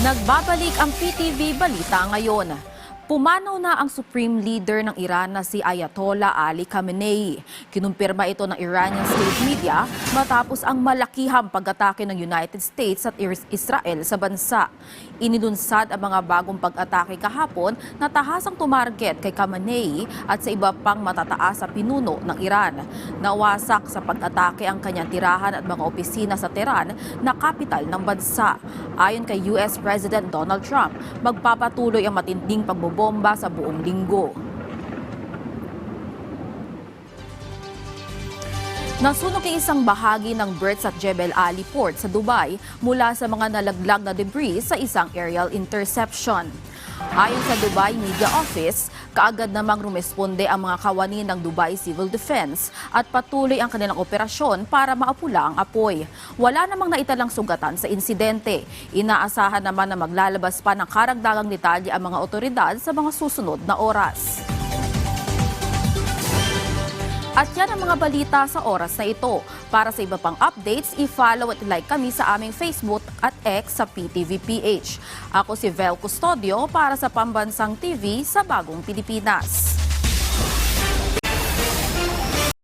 Nagbabalik ang PTV Balita ngayon. Pumanaw na ang Supreme Leader ng Iran na si Ayatollah Ali Khamenei. Kinumpirma ito ng Iranian state media matapos ang malakihang pag-atake ng United States at Israel sa bansa. Inilunsad ang mga bagong pag-atake kahapon na tahasang tumarget kay Khamenei at sa iba pang matataas sa pinuno ng Iran. Nawasak sa pag-atake ang kanyang tirahan at mga opisina sa Tehran na kapital ng bansa. Ayon kay US President Donald Trump, magpapatuloy ang matinding pagbobomba sa buong linggo. Nasunog ang isang bahagi ng berths at Jebel Ali Port sa Dubai mula sa mga nalaglag na debris sa isang aerial interception. Ayon sa Dubai Media Office, kaagad namang rumesponde ang mga kawani ng Dubai Civil Defense at patuloy ang kanilang operasyon para maapula ang apoy. Wala namang naitalang sugatan sa insidente. Inaasahan naman na maglalabas pa ng karagdagang detalye ang mga otoridad sa mga susunod na oras. At yan ang mga balita sa oras na ito. Para sa iba pang updates, i-follow at like kami sa aming Facebook at X sa PTVPH. Ako si Vel Custodio para sa Pambansang TV sa Bagong Pilipinas.